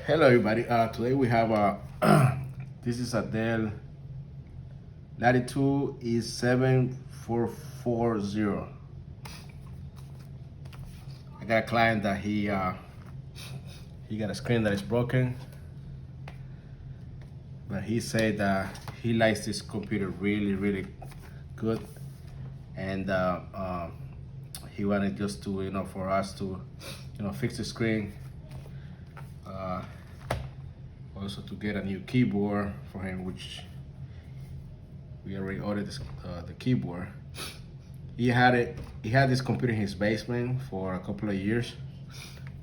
Hello everybody. Today we have this is a Dell Latitude E7440. I got a client that he got a screen that is broken, but he said that he likes this computer really good, and he wanted just to for us to fix the screen. Also to get a new keyboard for him, which we already ordered the keyboard. He had this computer in his basement for a couple of years.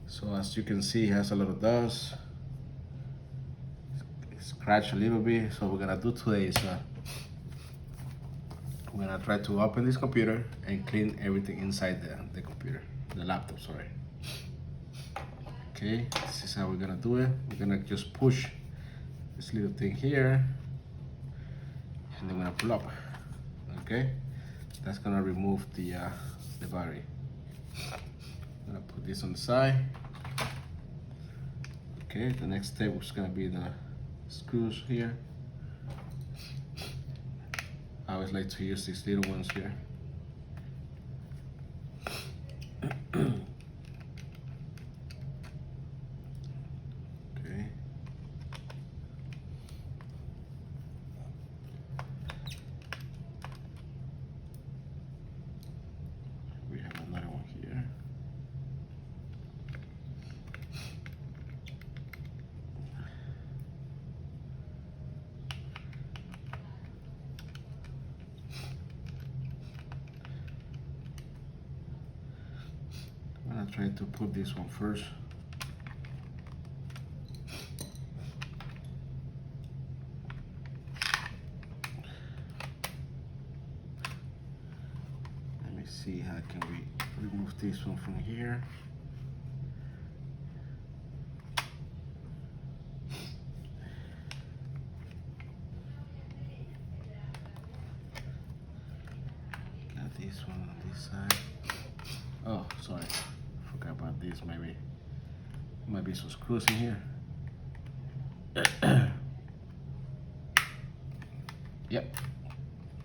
So as you can see, he has a lot of dust. It's scratched a little bit. So what we're gonna do today is we're gonna try to open this computer and clean everything inside the computer, the laptop, sorry. Okay, this is how we're gonna do it. We're gonna just push this little thing here, and then we're gonna pull up. Okay, that's gonna remove the battery. I'm gonna put this on the side. Okay, the next step is gonna be the screws here. I always like to use these little ones here. I'm gonna try to put this one first. Let me see how can we remove this one from here. Got this one on this side. Oh, sorry. Forgot about this. Maybe might be some screws in here. Yep.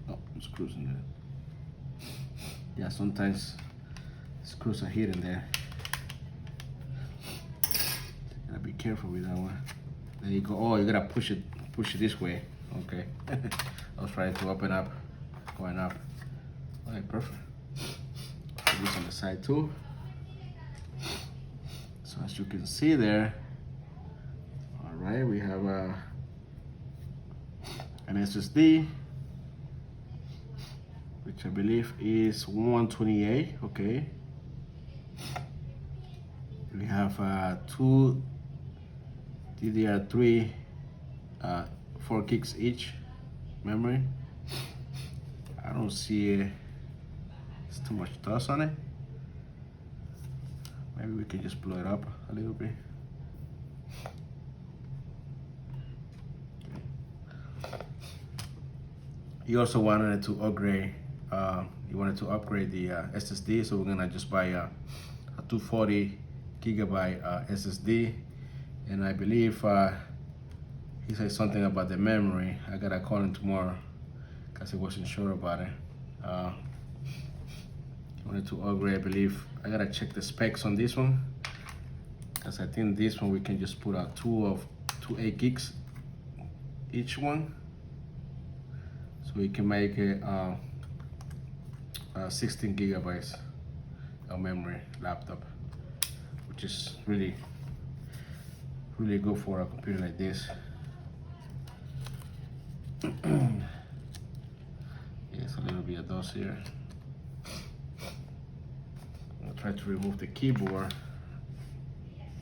Oh, screws in there. Yeah, sometimes screws are hidden there. Gotta be careful with that one. There you go. Oh, you gotta push it this way. Okay. I was trying to open up, going up. All right, perfect. Put this on the side too. So as you can see there, all right, we have an SSD, which I believe is 128. Okay. We have two DDR3, 4 gigs each memory. I don't see it's too much dust on it. Maybe we can just blow it up a little bit. He also wanted to upgrade. He wanted to upgrade the SSD, so we're gonna just buy a 240 gigabyte SSD, and I believe he said something about the memory. I gotta call him tomorrow because he wasn't sure about it. He wanted to upgrade. I believe I gotta check the specs on this one because I think this one we can just put out two 8 gigs each one, so we can make it 16 gigabytes of memory laptop, which is really good for a computer like this. Yes, a little bit of dust here. I'll try to remove the keyboard.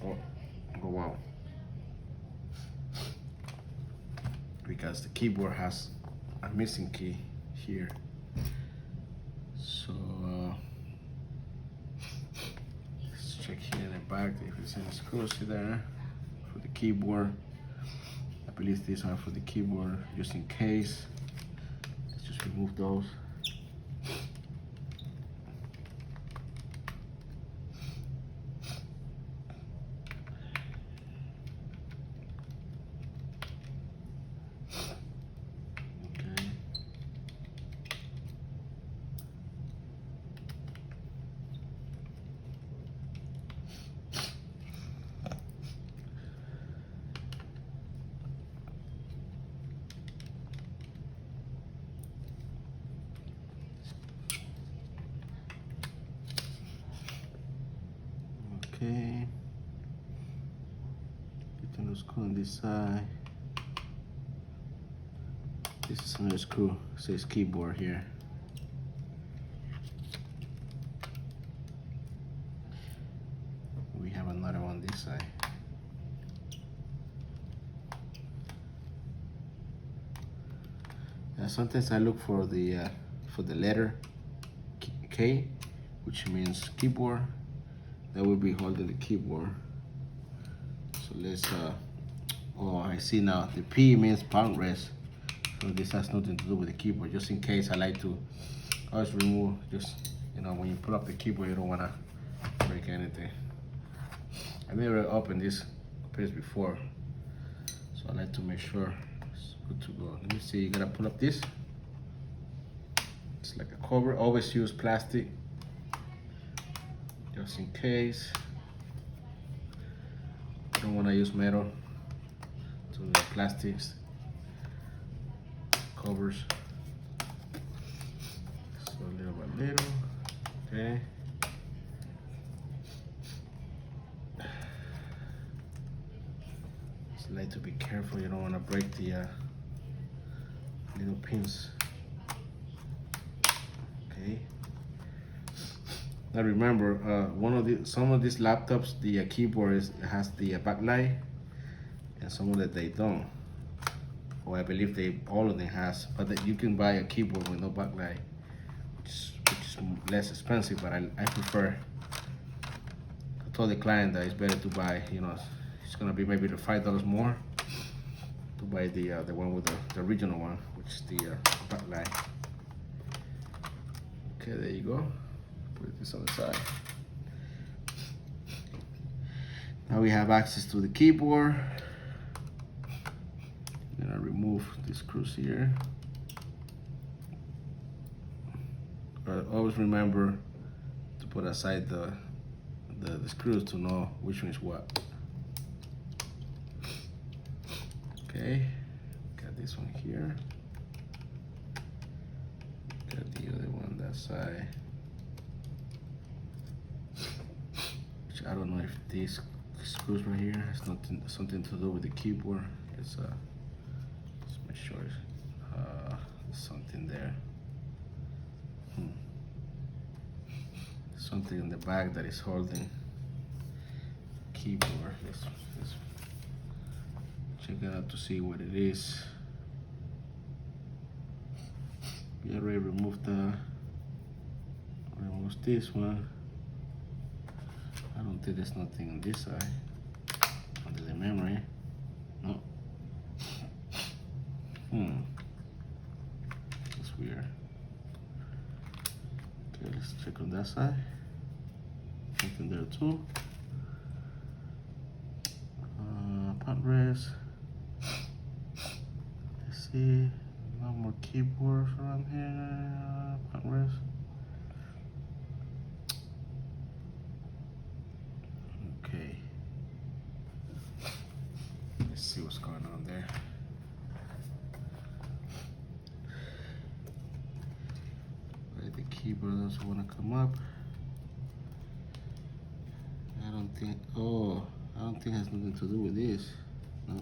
Oh wow. Because the keyboard has a missing key here. So let's check here in the back if there's any screws there for the keyboard. I believe these are for the keyboard, just in case. Let's just remove those. Okay. Getting the screw on this side. This is another screw. It says keyboard here. We have another one this side. Sometimes I look for the letter K, which means keyboard. That will be holding the keyboard. So let's oh, I see now. The P means palm rest. So this has nothing to do with the keyboard. Just in case, I like to always remove. Just, you know, when you pull up the keyboard, you don't wanna break anything. I never opened this page before, so I like to make sure it's good to go. Let me see. You gotta pull up this. It's like a cover. Always use plastic, just in case. I don't want to use metal. So the plastics covers. So little by little. Okay. Just like to be careful. You don't want to break the little pins. Okay. Now remember, some of these laptops, the keyboard has the backlight, and some of them they don't. Or I believe all of them has, but you can buy a keyboard with no backlight, which is less expensive. But I prefer. I told the client that it's better to buy. You know, it's gonna be maybe the $5 more to buy the one with the original one, which is the backlight. Okay, there you go. Put this on the side. Now we have access to the keyboard. Then I remove the screws here. But always remember to put aside the screws to know which one is what. Okay, got this one here. Got the other one that side. I don't know if these screws right here has something to do with the keyboard. Let's make sure there's something there. Something in the back that is holding keyboard. Let's check it out to see what it is. We already removed this one. I don't think there's nothing on this side under the memory. No. That's weird. Okay, let's check on that side. Nothing there too. Part rest. Let's see. No more keyboards around here. Part rest. Okay. Let's see what's going on there. Right, the keyboard doesn't want to come up. I don't think it has nothing to do with this. No.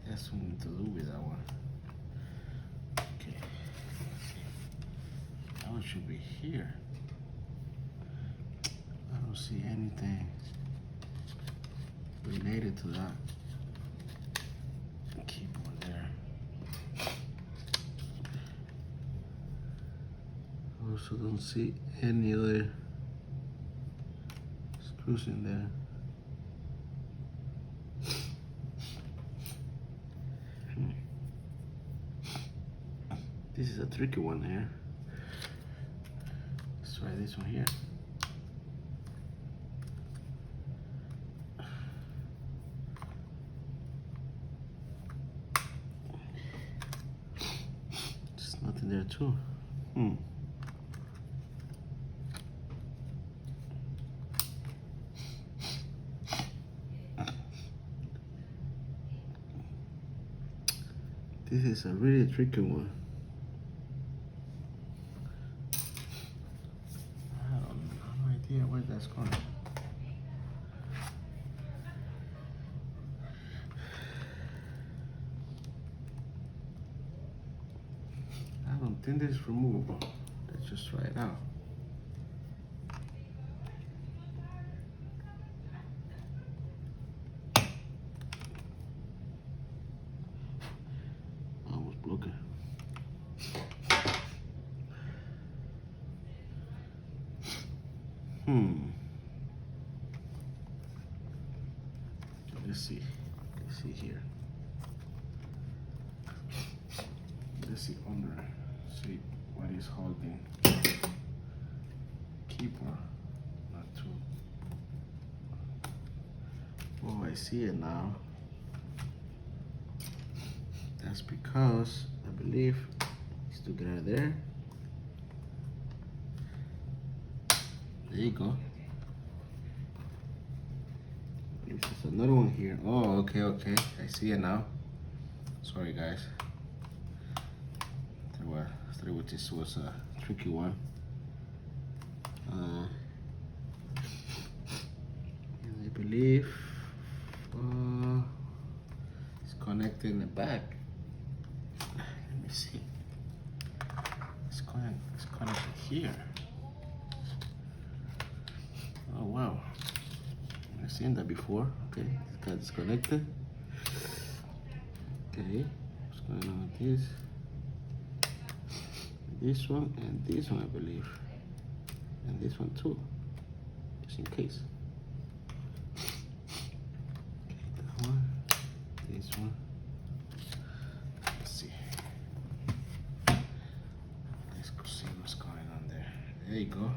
Has something to do with that one. Okay. That one should be here. I don't see anything related to that keyboard there. Also don't see any other screws in there. This is a tricky one here. Let's try this one here. there too. This is a really tricky one. I have no idea where that's going. I don't think this is removable. Let's just try it out. Almost broke it. Let's see. Let's see here. Let's see under. See what is holding. Keeper. Not too. Oh, I see it now. That's because I believe it's to get out of there. There you go. There's another one here. Oh, okay, okay. I see it now. Sorry, guys. I thought this was a tricky one. And I believe it's connected in the back. Let me see. It's connected here. Oh wow, I've seen that before. Okay, it's got disconnected. Okay, what's going on with this? This one and this one, I believe, and this one too, just in case. Okay, that one, this one. Let's see. Let's go see what's going on there. There you go.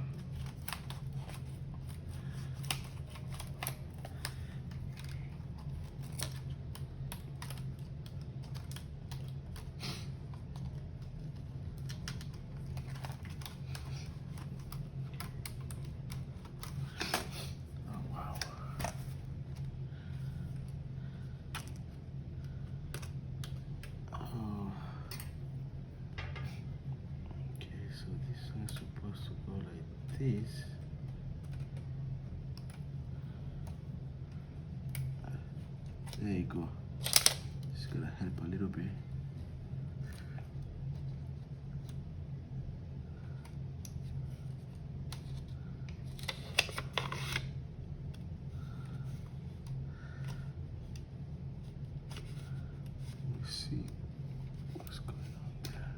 This. There you go. It's gonna help a little bit. Let's see what's going on there.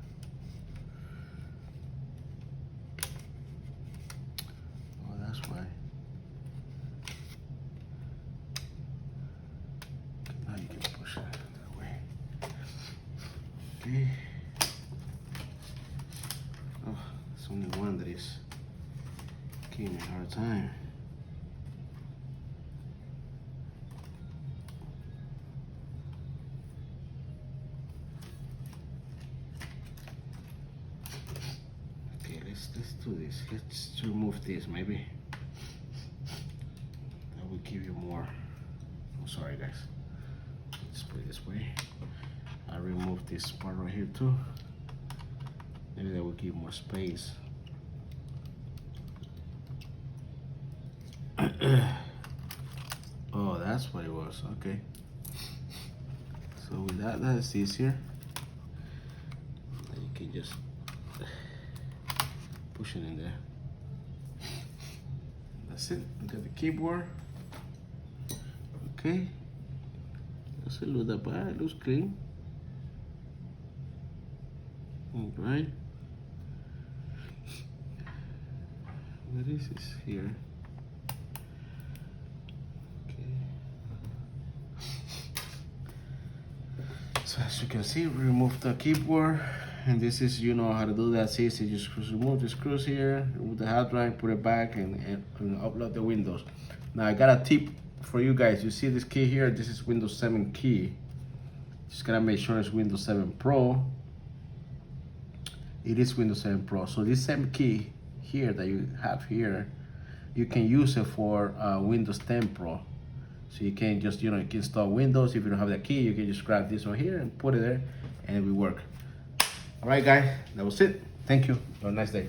Why? Now you can push it away. Okay. Oh, there's only one that is giving me a hard time. Okay, let's do this. Let's remove this maybe. Will give you more. I'm sorry, guys. Let's put it this way. I removed this part right here too. Maybe that will give more space. Oh, that's what it was. Okay. So with that's easier. You can just push it in there. That's it. Look at the keyboard. Okay, doesn't look that bad, it looks clean. All right. What is this here? Okay. So as you can see, we removed the keyboard, and this is, you know how to do that. See, so you just remove the screws here, remove the hard drive, put it back, and upload the Windows. Now I got a tip for you guys. You see this key here? This is Windows 7 key. Just gotta make sure it's Windows 7 Pro. it is Windows 7 Pro. So this same key here that you have here, you can use it for Windows 10 Pro. So you can just, you can install Windows. If you don't have that key, you can just grab this one here and put it there and it will work. All right, guys, that was it. Thank you. Have a nice day.